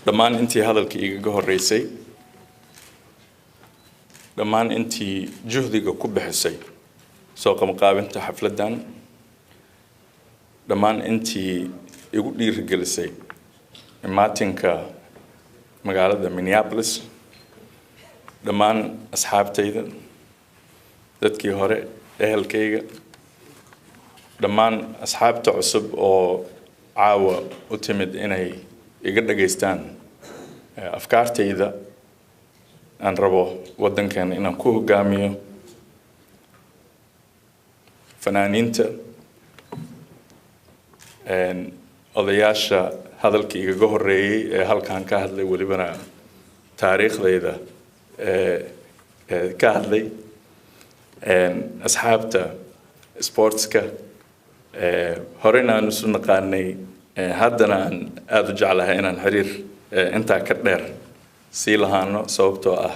dhammaan intii hadalka igaga horeysay dhammaan intii juhdiga ku bixisay soo qabanqaabinta xafladan dhammaan intii igu dhiirigelisay imaatinka magaalada Minneapolis dhammaan asxaabtayda dadkii hore ehelkayga dhammaan asxaabta cusub oo caawa u timid inay iga dhageystaan afkaartayda aan rabo waddankan inaan ku hogaamiyo fanaaniinta odayaasha hadalkii igaga horeeyay ee halkan ka hadlay walibana taariikhdayda ka hadlay asxaabta sportska horena aan isu naqaanay haddana aan aad u jeclahay inaan xiriir intaa ka dheer sii lahaano sababtoo ah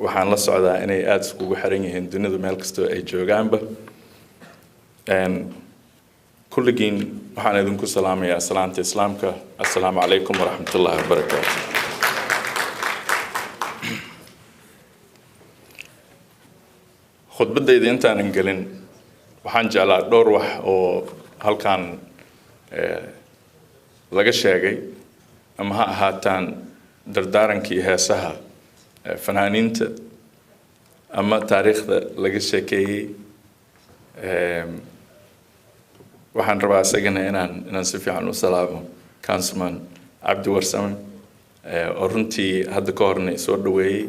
waxaan la socdaa inay aad iskugu xiran yihiin dunida meel kastoo ay joogaanba kulligiin waxaan idinku salaamayaa salaanta islaamka assalaamu calaykum waraxmatullaahi wabarakaatu khudbadayda intaanan gelin waxaan jeclaa dhowr wax oo halkan laga sheegay ama ha ahaataan dardaarankii heesaha fanaaniinta ama taariikhda laga sheekeeyay waxaan rabaa isagana inaan si fiican u salaamo councilman Cabdi Warsame oo runtii hadda ka horna soo dhaweeyay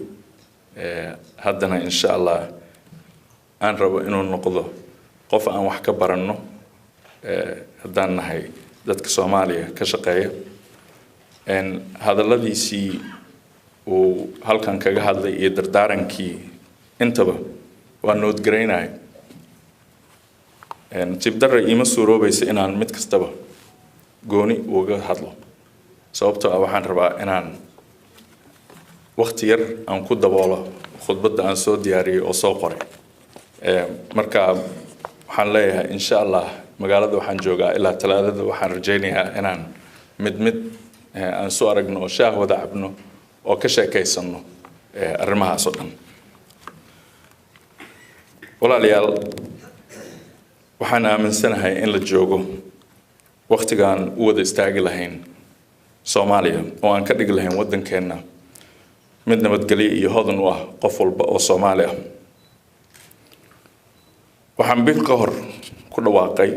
haddana insha Allah aan rabo inuu noqdo qof aan wax ka baranno haddaan nahay dadka Soomaaliya ka shaqeeya hadalladiisii uu halkan kaga hadlay iyo dardaarankii intaba waa nood garaynay tibdara ima suuroobaysa inaan mid kastaba gooni uga hadlo sababtoo ah waxaan rabaa inaan waqti yar aan ku daboolo khudbadda aan soo diyaariyay oo soo qoray marka waxaan leeyahay insha Allah magaalada waxaan joogaa ilaa Talaadada waxaan rajaynayaa inaan mid aan soo aragno oo shaah wada cabno oo ka sheekaysano arrimahaas oo dhan walaalayaal waxaan aaminsanahay in la joogo waqtigaan u wada istaagi lahayn Soomaaliya oo aan ka dhigi lahayn waddankeena mid nabadgelyo iyo hodan u ah qof walba oo Soomaali ah waxaan bil ka hor ku dhawaaqay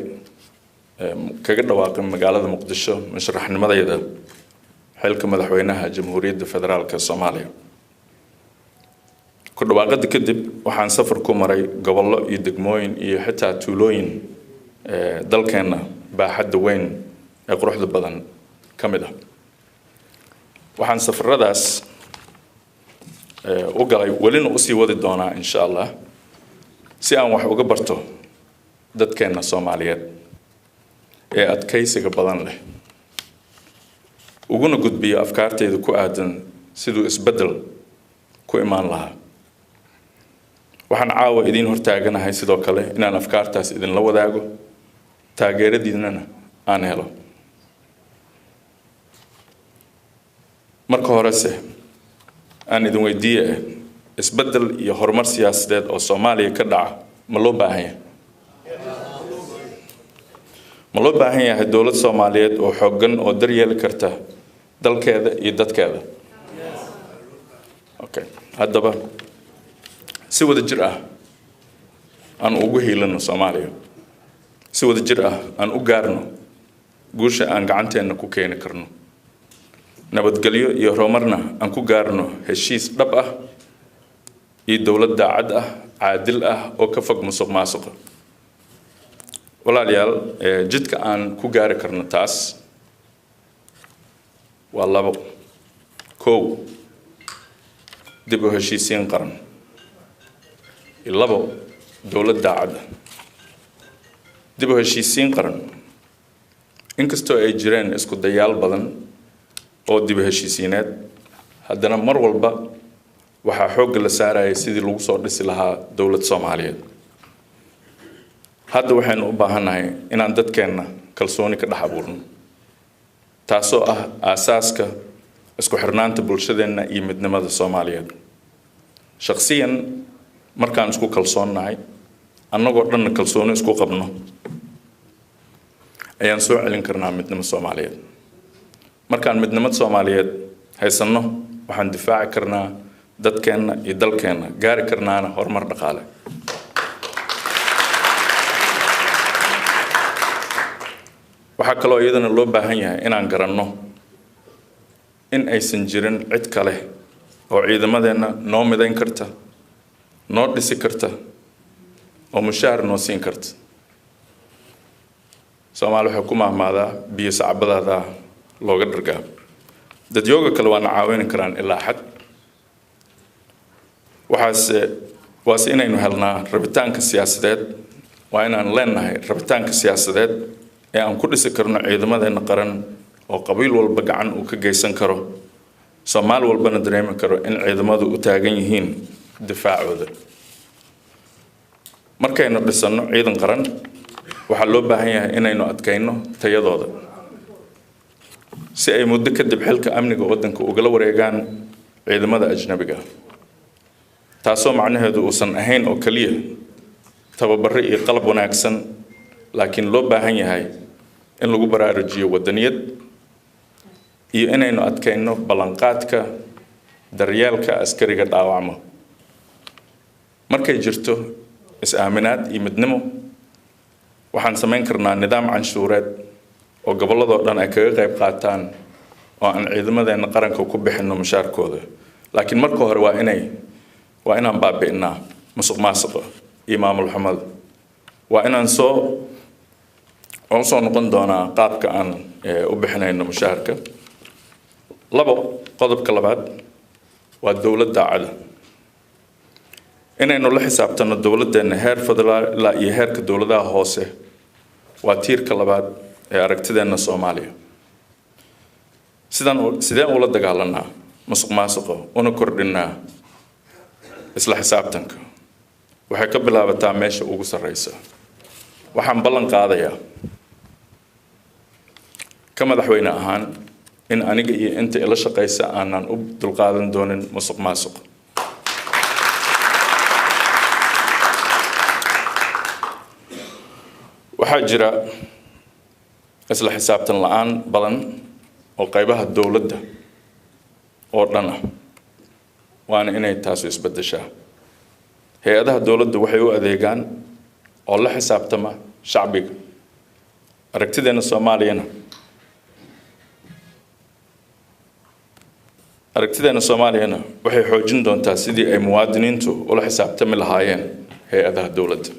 kaga dhawaaqay magaalada Muqdisho mashraxnimadayda xilka madaxweynaha Jamhuuriyadda Federaalka Soomaaliya ku dhawaaqada kadib waxaan safar ku maray gobollo iyo degmooyin iyo xitaa tuulooyin dalkeena baaxadda weyn ee quruxda badan ka mid ah waxaan safaradaas u galay walina u sii wadi doonaa insha Allah si aan wax uga barto dadkeena Soomaaliyeed ee adkaysiga badan leh uguna gudbiyo afkaartayda ku aadan siduu isbedel ku imaan lahaa waxaan caawa idin hortaaganahay sidoo kale inaan afkaartaas idin la wadaago taageeradiinana aan helo marka horese aan idin weydiiyay isbedel iyo horumar siyaasadeed oo Soomaaliya ka dhaca ma loo baahan yahay ma loo baahan yahay dawlad Soomaaliyeed oo xooggan oo daryeeli karta dalkeeda iyo dadkeeda okay haddaba si wada jir ah aan ugu hiilano Soomaaliya si wada jir ah aan u gaarno guusha aan gacanteena ku keeni karno nabadgelyo iyo horumarna aan ku gaarno heshiis dhab ah iyo dawlad daacad ah caadil ah oo ka fog musuqmaasuqa walaalayaal jidka aan ku gaari karno taas waa labo kow dib u heshiisiin qaran labo dawlad daacad dib u heshiisiin qaran inkastoo ay jireen isku dayaal badan oo dib u heshiisiineed haddana mar walba waxaa xoog la saarayay sidii lagu soo dhisi lahaa dawlad Soomaaliyeed hadda waxaan u baahanahay inaan dadkeena kalsooni ka dhex abuurno taasoo ah aasaaska isku xirnaanta bulshadeenna iyo midnimada Soomaaliyeed. Shakhsiyan markaan isku kalsoonahay annagoo dhan kalsooni isku qabno ayaan soo celin karnaa midnimada Soomaaliyeed. Markaan midnimada Soomaaliyeed haysanno waxaan difaaci karnaa dadkeenna iyo dalkeenna, gaari karnaana horumar dhaqaale. waxaa kaloo iyadana loo baahan yahay inaan garanno in aysan jirin cid kale oo ciidamadeena noo midayn karta, noo dhisi karta, oo mushaar noo siin karta. Soomaali waxay ku mahmaadaa biyo sacbadaada looga dhargaa. Dadyooga kale waa na caawin karaan ilaa xad. waase inaynu helnaa rabitaanka siyaasadeed, waa inaan leenahay rabitaanka siyaasadeed ee aan ku dhisi karno ciidamadeena qaran oo qabiil walba gacan uu ka geysan karo, Soomaali walbana dareemi karo in ciidamadu u taagan yihiin difaacooda. Markaynu dhisano ciidan qaran waxaa loo baahan yahay inaynu adkayno tayadooda si ay muddo kadib xilka amniga waddanka ugala wareegaan ciidamada ajnabiga, taasoo macnaheedu uusan ahayn oo kaliya tababaro iyo qalab wanaagsan, laakiin loo baahan yahay in lagu baraarujiyo wadaniyad iyo inaynu adkayno ballanqaadka daryeelka askariga dhaawacmo. Markay jirto is-aaminaad iyo midnimo, waxaan samayn karnaa nidaam canshuureed oo gobolladoo dhan ay kaga qayb qaataan oo aan ciidamadeena qaranka ku bixinno mushaarkooda. Laakiin marka hore waa inaan baabi'inaa musuqmaasuqa iyo maamul xumada. Waa inaan soo noqon doonaa qaabka aan u bixinayno mushaarka. Qodobka labaad waa dowlad daacad ah. Inaynu la xisaabtano dowladdeena heer federaal ilaa iyo heerka dowladaha hoose waa tiirka labaad ee aragtideena Soomaaliya. Sideen ula dagaalanaa musuqmaasuqa una kordhinaa isla xisaabtanka? Waxay ka bilaabataa meesha ugu sarreysa. Waxaan ballan qaadayaa ka madaxweyne ahaan in aniga iyo inta ila shaqaysa aanan u dulqaadan doonin musuqmaasuq. waxaa jira isla xisaabtan la'aan badan oo qaybaha dowladda oo dhan ah, waana inay taasi isbedeshaa. Hay'adaha dowladda waxay u adeegaan oo la xisaabtama shacbiga. Aragtideena Soomaaliyana waxay xoojin doontaa sidii ay muwaadiniintu ula xisaabtami lahaayeen hay'adaha dowladda.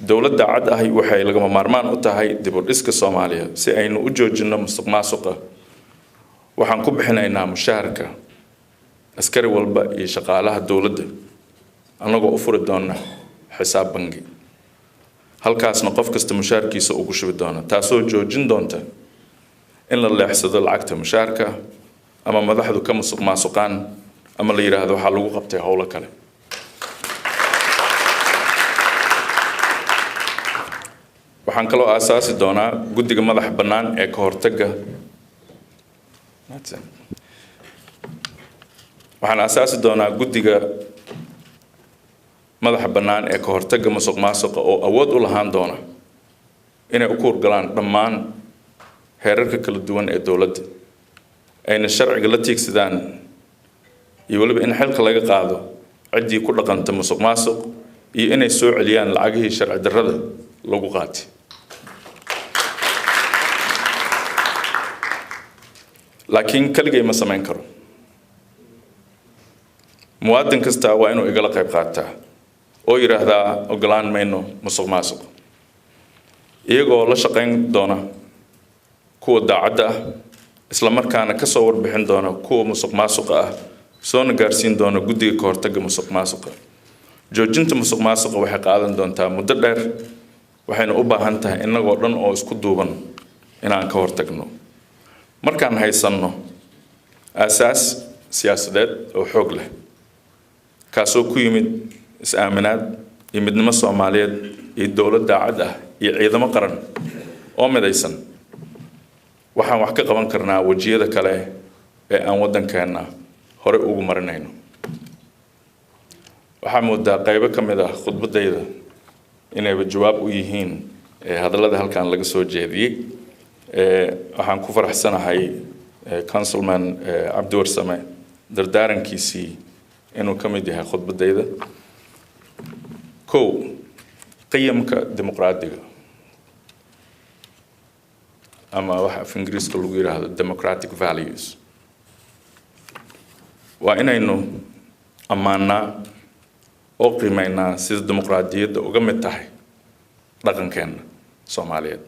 Dowladda cad ahi waxay lagama maarmaan u tahay dib u dhiska Soomaaliya. Si aynu u joojinno musuqmaasuqa, waxaan ku bixinaynaa mushaharka askari walba iyo shaqaalaha dowladda annagoo u furi doona xisaab bangi. Halkaasna qof kasta mushaharkiisa ugu shubi doona, taasoo joojin doonta in la leexsado lacagta mushaharka ama madaxdu ka musuqmaasuqaan ama la yiraahdo waxaa lagu qabtay howlo kale. waxaan kaloo aasaasi doonaa guddiga madaxa bannaan ee ka hortagga musuqmaasuqa oo awood u lahaan doona inay u kuurgalaan dhammaan heerarka kala duwan ee dowladda, ayna sharciga la tiigsadaan iyo weliba in xilka laga qaado ciddii ku dhaqanta musuqmaasuq iyo inay soo celiyaan lacagihii sharci darrada lagu qaatay. Laakiin kaligay ma samayn karo. Muwaadin kasta waa inuu igala qayb qaataa oo yiraahdaa ogolaan mayno musuqmaasuq, iyagoo la shaqayn doona kuwa daacadda ah, isla markaana ka soo warbixin doona kuwa musuqmaasuqa ah, soona gaarsiin doona guddiga ka hortagga musuqmaasuqa. Joojinta musuqmaasuqa waxay qaadan doontaa muddo dheer, waxayna u baahan tahay innagoo dhan oo isku duuban inaan ka hortagno. Markaan haysanno aasaas siyaasadeed oo xoog leh, kaasoo ku yimid is-aaminaad iyo midnimo Soomaaliyeed iyo dowlad daacad ah iyo ciidamo qaran oo midaysan, waxaan wax ka qaban karnaa wajiyada kale ee aan waddankeena hore ugu marinayno. waxaa moodaa qaybo ka mid ah khudbadayda inayba jawaab u yihiin hadallada halkan laga soo jeediyey. waxaan ku faraxsanahay councilman Cabdi Warsame dardaarankiisii inuu ka mid yahay khudbadayda. kow, qiyamka dimuqraadiga ama waxa af Ingiriiska lagu yiraahdo democratic values waa inaynu ammaanaa oo qiimeynaa sida dimuqraadiyadda uga mid tahay dhaqankeena Soomaaliyeed.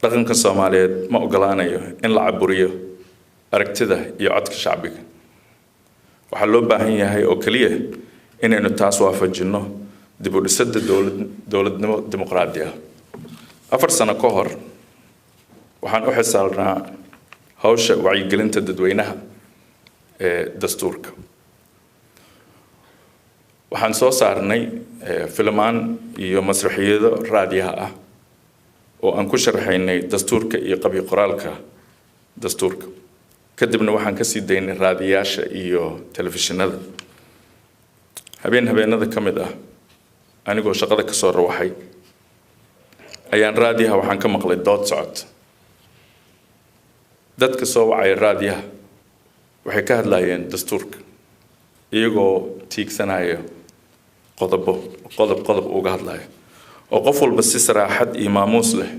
dhaqanka Soomaaliyeed ma ogolaanayo in la caburiyo aragtida iyo codka shacbiga. waxaa loo baahan yahay oo kaliya inaynu taas waafajino dib u dhisidda dowladnimo dimuqraadi ah. 4 sano ka hor waxaan u xisaabnaa hawsha wacyigelinta dadweynaha ee dastuurka. waxaan soo saarnay filmaan iyo masraxiyado raadiyaha ah oo aan ku sharaxaynay dastuurka iyo qabi qoraalka dastuurka. kadibna waxaan ka sii daynay raadiyaasha iyo telefishinada. habeenada ka mid ah anigoo shaqada ka soo rawaxay ayaan raadiyaha waxaan ka maqlay dood socod. dadka soo wacay raadiyaha waxay ka hadlayeen dastuurka iyagoo tiigsanaya qodob uga hadlaya oo qof walba si saraaxad iyo maamuus leh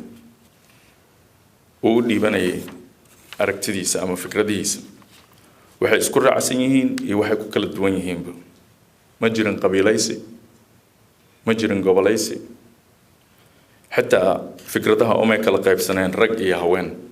uu u dhiibanayay aragtidiisa ama fikradihiisa. waxay isku raacsan yihiin iyo waxay ku kala duwan yihiinba. ma jirin qabiilaysi, ma jirin gobolaysi, xitaa fikradaha umay kala qaybsaneen rag iyo haween.